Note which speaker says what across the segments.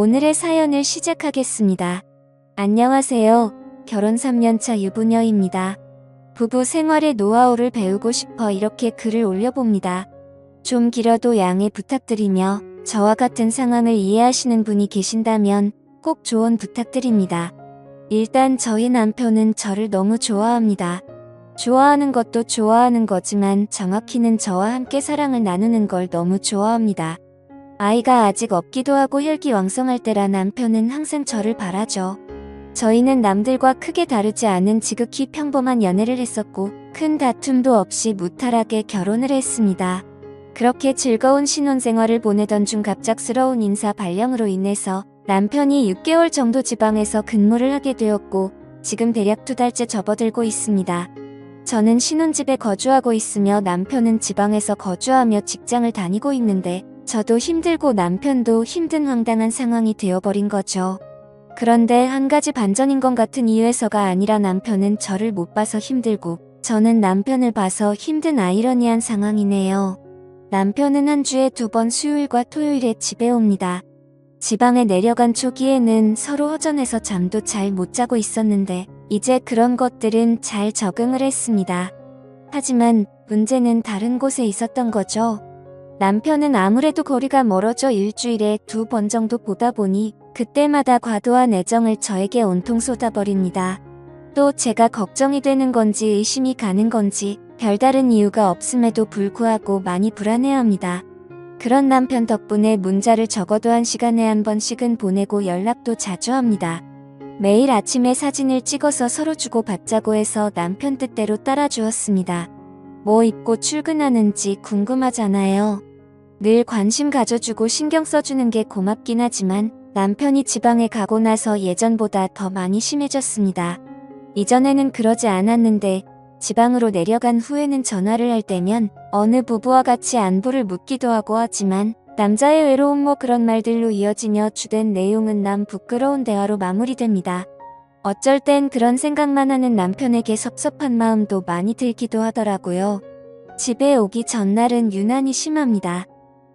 Speaker 1: 오늘의 사연을 시작하겠습니다. 안녕하세요. 결혼 3년차 유부녀입니다. 부부 생활의 노하우를 배우고 싶어 이렇게 글을 올려봅니다. 좀 길어도 양해 부탁드리며 저와 같은 상황을 이해하시는 분이 계신다면 꼭 조언 부탁드립니다. 일단 저희 남편은 저를 너무 좋아합니다. 좋아하는 것도 좋아하는 거지만 정확히는 저와 함께 사랑을 나누는 걸 너무 좋아합니다. 아이가 아직 없기도 하고 혈기왕성할 때라 남편은 항상 저를 바라죠. 저희는 남들과 크게 다르지 않은 지극히 평범한 연애를 했었고 큰 다툼도 없이 무탈하게 결혼을 했습니다. 그렇게 즐거운 신혼생활을 보내던 중 갑작스러운 인사 발령으로 인해서 남편이 6개월 정도 지방에서 근무를 하게 되었고 지금 대략 2달째 접어들고 있습니다. 저는 신혼집에 거주하고 있으며 남편은 지방에서 거주하며 직장을 다니고 있는데 저도 힘들고 남편도 힘든 황당한 상황이 되어버린 거죠. 그런데 한 가지 반전인 것 같은 이유에서가 아니라 남편은 저를 못 봐서 힘들고 저는 남편을 봐서 힘든 아이러니한 상황이네요. 남편은 한 주에 2번 수요일과 토요일에 집에 옵니다. 지방에 내려간 초기에는 서로 허전해서 잠도 잘 못 자고 있었는데 이제 그런 것들은 잘 적응을 했습니다. 하지만 문제는 다른 곳에 있었던 거죠. 남편은 아무래도 거리가 멀어져 일주일에 2번 정도 보다 보니 그때마다 과도한 애정을 저에게 온통 쏟아버립니다. 또 제가 걱정이 되는 건지 의심이 가는 건지 별다른 이유가 없음에도 불구하고 많이 불안해합니다. 그런 남편 덕분에 문자를 적어도 1시간에 한 번씩은 보내고 연락도 자주 합니다. 매일 아침에 사진을 찍어서 서로 주고받자고 해서 남편 뜻대로 따라주었습니다. 뭐 입고 출근하는지 궁금하잖아요. 늘 관심 가져주고 신경 써주는 게 고맙긴 하지만 남편이 지방에 가고 나서 예전보다 더 많이 심해졌습니다. 이전에는 그러지 않았는데 지방으로 내려간 후에는 전화를 할 때면 어느 부부와 같이 안부를 묻기도 하고 하지만 남자의 외로움 뭐 그런 말들로 이어지며 주된 내용은 남 부끄러운 대화로 마무리됩니다. 어쩔 땐 그런 생각만 하는 남편에게 섭섭한 마음도 많이 들기도 하더라고요. 집에 오기 전날은 유난히 심합니다.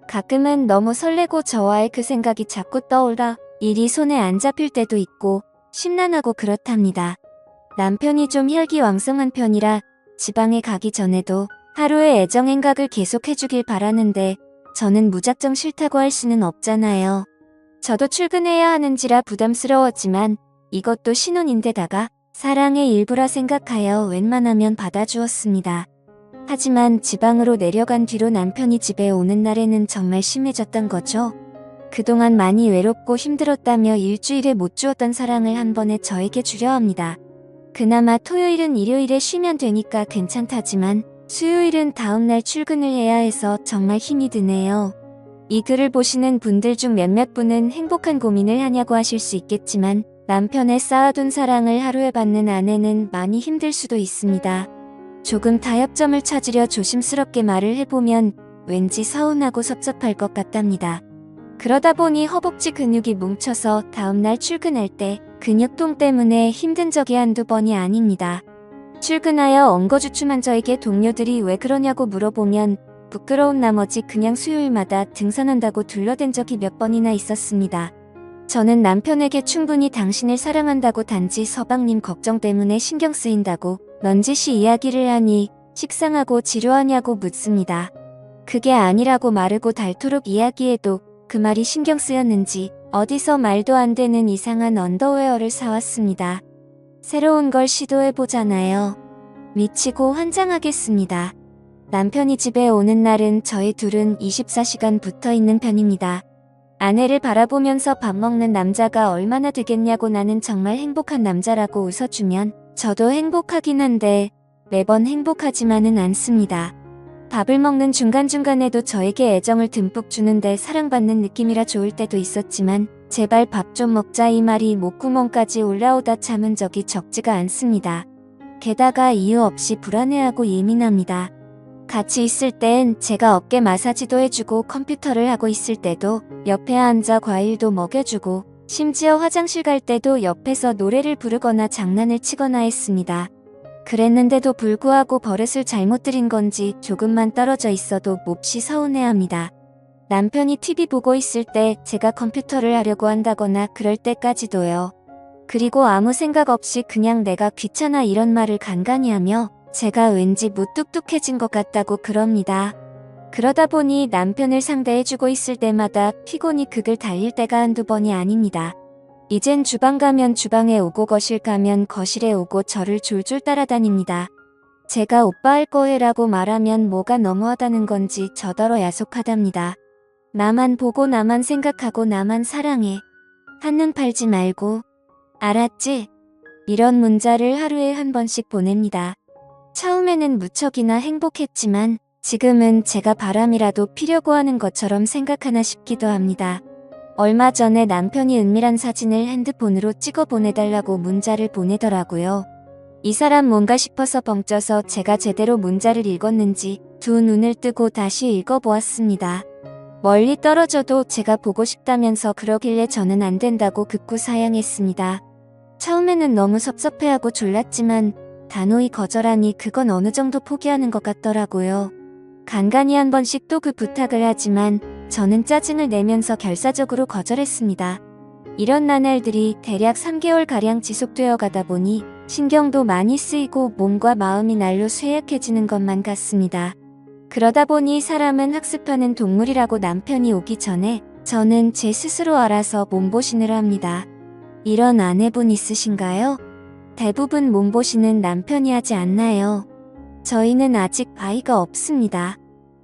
Speaker 1: 가끔은 너무 설레고 저와의 그 생각이 자꾸 떠올라 일이 손에 안 잡힐 때도 있고 심란하고 그렇답니다. 남편이 좀 혈기왕성한 편이라 지방에 가기 전에도 하루의 애정행각을 계속해주길 바라는데 저는 무작정 싫다고 할 수는 없잖아요. 저도 출근해야 하는지라 부담스러웠지만 이것도 신혼인데다가 사랑의 일부라 생각하여 웬만하면 받아주었습니다. 하지만 지방으로 내려간 뒤로 남편이 집에 오는 날에는 정말 심해졌던 거죠. 그동안 많이 외롭고 힘들었다며 일주일에 못 주었던 사랑을 한 번에 저에게 주려 합니다. 그나마 토요일은 일요일에 쉬면 되니까 괜찮다지만 수요일은 다음날 출근을 해야 해서 정말 힘이 드네요. 이 글을 보시는 분들 중 몇몇 분은 행복한 고민을 하냐고 하실 수 있겠지만 남편의 쌓아둔 사랑을 하루에 받는 아내는 많이 힘들 수도 있습니다. 조금 타협점을 찾으려 조심스럽게 말을 해보면 왠지 서운하고 섭섭할 것 같답니다. 그러다 보니 허벅지 근육이 뭉쳐서 다음날 출근할 때 근육통 때문에 힘든 적이 한두 번이 아닙니다. 출근하여 엉거주춤한 저에게 동료들이 왜 그러냐고 물어보면 부끄러운 나머지 그냥 수요일마다 등산한다고 둘러댄 적이 몇 번이나 있었습니다. 저는 남편에게 충분히 당신을 사랑한다고 단지 서방님 걱정 때문에 신경 쓰인다고 넌지시 이야기를 하니 식상하고 지루하냐고 묻습니다. 그게 아니라고 마르고 닳도록 이야기해도 그 말이 신경 쓰였는지 어디서 말도 안 되는 이상한 언더웨어를 사왔습니다. 새로운 걸 시도해보잖아요. 미치고 환장하겠습니다. 남편이 집에 오는 날은 저희 둘은 24시간 붙어있는 편입니다. 아내를 바라보면서 밥 먹는 남자가 얼마나 되겠냐고 나는 정말 행복한 남자라고 웃어주면 저도 행복하긴 한데 매번 행복하지만은 않습니다. 밥을 먹는 중간중간에도 저에게 애정을 듬뿍 주는데 사랑받는 느낌이라 좋을 때도 있었지만 제발 밥 좀 먹자 이 말이 목구멍까지 올라오다 참은 적이 적지가 않습니다. 게다가 이유 없이 불안해하고 예민합니다. 같이 있을 땐 제가 어깨 마사지도 해주고 컴퓨터를 하고 있을 때도 옆에 앉아 과일도 먹여주고 심지어 화장실 갈 때도 옆에서 노래를 부르거나 장난을 치거나 했습니다. 그랬는데도 불구하고 버릇을 잘못 들인 건지 조금만 떨어져 있어도 몹시 서운해합니다. 남편이 TV 보고 있을 때 제가 컴퓨터를 하려고 한다거나 그럴 때까지도요. 그리고 아무 생각 없이 그냥 내가 귀찮아 이런 말을 간간히 하며 제가 왠지 무뚝뚝해진 것 같다고 그럽니다. 그러다 보니 남편을 상대해주고 있을 때마다 피곤이 극을 달릴 때가 한두 번이 아닙니다. 이젠 주방 가면 주방에 오고 거실 가면 거실에 오고 저를 졸졸 따라다닙니다. 제가 오빠 할 거해라고 말하면 뭐가 너무하다는 건지 저더러 야속하답니다. 나만 보고 나만 생각하고 나만 사랑해. 한눈 팔지 말고. 알았지? 이런 문자를 하루에 한 번씩 보냅니다. 처음에는 무척이나 행복했지만 지금은 제가 바람이라도 피려고 하는 것처럼 생각하나 싶기도 합니다. 얼마 전에 남편이 은밀한 사진을 핸드폰으로 찍어 보내달라고 문자를 보내더라고요. 이 사람 뭔가 싶어서 벙쪄서 제가 제대로 문자를 읽었는지 두 눈을 뜨고 다시 읽어보았습니다. 멀리 떨어져도 제가 보고 싶다면서 그러길래 저는 안 된다고 극구 사양했습니다. 처음에는 너무 섭섭해하고 졸랐지만 단호히 거절하니 그건 어느 정도 포기하는 것 같더라고요. 간간히 한 번씩 또 그 부탁을 하지만 저는 짜증을 내면서 결사적으로 거절했습니다. 이런 나날들이 대략 3개월가량 지속되어 가다 보니 신경도 많이 쓰이고 몸과 마음이 날로 쇠약해지는 것만 같습니다. 그러다 보니 사람은 학습하는 동물이라고 남편이 오기 전에 저는 제 스스로 알아서 몸보신을 합니다. 이런 아내분 있으신가요? 대부분 몸보신은 남편이 하지 않나요? 저희는 아직 아이가 없습니다.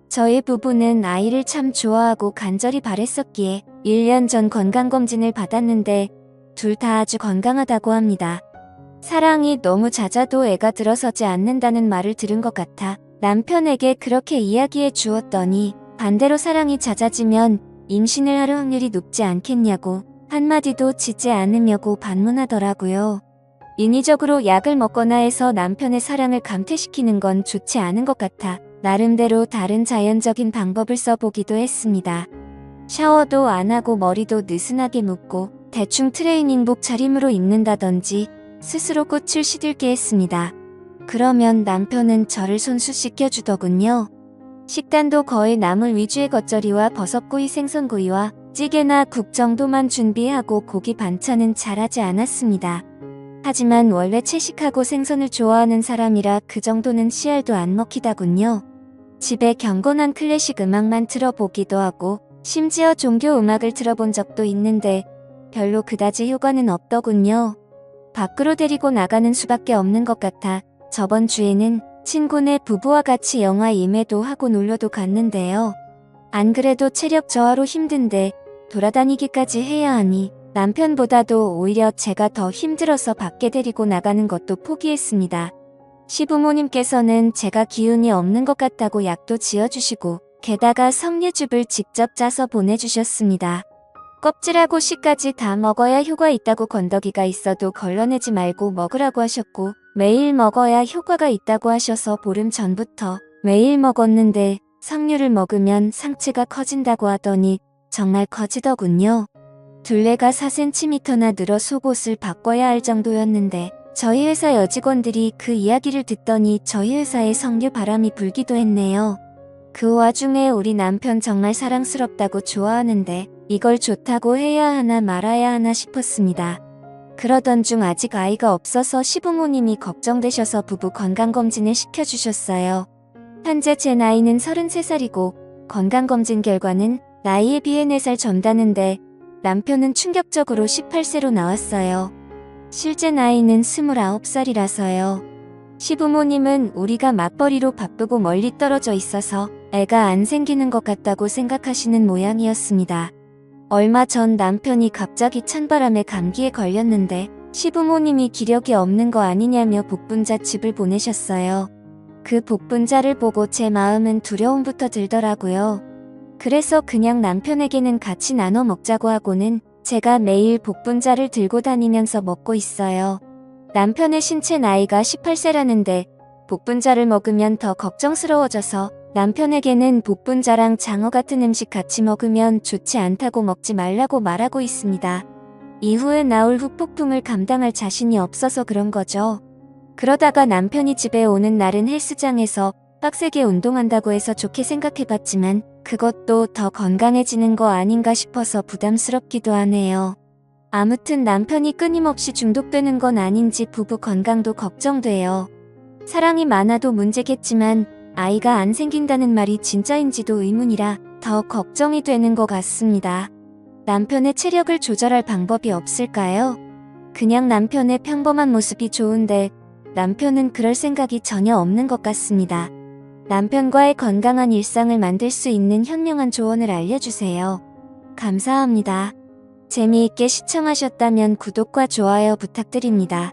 Speaker 1: 저희 부부는 아이를 참 좋아하고 간절히 바랬었기에 1년 전 건강검진을 받았는데 둘 다 아주 건강하다고 합니다. 사랑이 너무 잦아도 애가 들어서지 않는다는 말을 들은 것 같아 남편에게 그렇게 이야기해 주었더니 반대로 사랑이 잦아지면 임신을 할 확률이 높지 않겠냐고 한마디도 짓지 않으려고 반문하더라고요. 인위적으로 약을 먹거나 해서 남편의 사랑을 감퇴시키는 건 좋지 않은 것 같아 나름대로 다른 자연적인 방법을 써보기도 했습니다. 샤워도 안 하고 머리도 느슨하게 묶고 대충 트레이닝복 차림으로 입는다든지 스스로 꽃을 시들게 했습니다. 그러면 남편은 저를 손수 씻겨주더군요. 식단도 거의 나물 위주의 겉절이와 버섯구이 생선구이와 찌개나 국 정도만 준비하고 고기 반찬은 잘하지 않았습니다. 하지만 원래 채식하고 생선을 좋아하는 사람이라 그 정도는 씨알도 안 먹히다군요. 집에 경건한 클래식 음악만 틀어보기도 하고 심지어 종교 음악을 틀어본 적도 있는데 별로 그다지 효과는 없더군요. 밖으로 데리고 나가는 수밖에 없는 것 같아 저번 주에는 친구네 부부와 같이 영화 예매도 하고 놀러도 갔는데요. 안 그래도 체력 저하로 힘든데 돌아다니기까지 해야 하니 남편보다도 오히려 제가 더 힘들어서 밖에 데리고 나가는 것도 포기했습니다. 시부모님께서는 제가 기운이 없는 것 같다고 약도 지어주시고 게다가 석류즙을 직접 짜서 보내주셨습니다. 껍질하고 씨까지 다 먹어야 효과 있다고 건더기가 있어도 걸러내지 말고 먹으라고 하셨고 매일 먹어야 효과가 있다고 하셔서 보름 전부터 매일 먹었는데 석류를 먹으면 상체가 커진다고 하더니 정말 커지더군요. 둘레가 4cm나 늘어 속옷을 바꿔야 할 정도였는데 저희 회사 여직원들이 그 이야기를 듣더니 저희 회사에 석류 바람이 불기도 했네요. 그 와중에 우리 남편 정말 사랑스럽다고 좋아하는데 이걸 좋다고 해야 하나 말아야 하나 싶었습니다. 그러던 중 아직 아이가 없어서 시부모님이 걱정되셔서 부부 건강검진을 시켜주셨어요. 현재 제 나이는 33살이고 건강검진 결과는 나이에 비해 4살 젊다는데 남편은 충격적으로 18세로 나왔어요. 실제 나이는 29살이라서요. 시부모님은 우리가 맞벌이로 바쁘고 멀리 떨어져 있어서 애가 안 생기는 것 같다고 생각하시는 모양이었습니다. 얼마 전 남편이 갑자기 찬바람에 감기에 걸렸는데 시부모님이 기력이 없는 거 아니냐며 복분자칩을 보내셨어요. 그 복분자를 보고 제 마음은 두려움부터 들더라고요. 그래서 그냥 남편에게는 같이 나눠 먹자고 하고는 제가 매일 복분자를 들고 다니면서 먹고 있어요. 남편의 신체 나이가 18세라는데 복분자를 먹으면 더 걱정스러워져서 남편에게는 복분자랑 장어 같은 음식 같이 먹으면 좋지 않다고 먹지 말라고 말하고 있습니다. 이후에 나올 후폭풍을 감당할 자신이 없어서 그런 거죠. 그러다가 남편이 집에 오는 날은 헬스장에서 빡세게 운동한다고 해서 좋게 생각해봤지만 그것도 더 건강해지는 거 아닌가 싶어서 부담스럽기도 하네요. 아무튼 남편이 끊임없이 중독되는 건 아닌지 부부 건강도 걱정돼요. 사랑이 많아도 문제겠지만 아이가 안 생긴다는 말이 진짜인지도 의문이라 더 걱정이 되는 것 같습니다. 남편의 체력을 조절할 방법이 없을까요? 그냥 남편의 평범한 모습이 좋은데 남편은 그럴 생각이 전혀 없는 것 같습니다. 남편과의 건강한 일상을 만들 수 있는 현명한 조언을 알려주세요. 감사합니다. 재미있게 시청하셨다면 구독과 좋아요 부탁드립니다.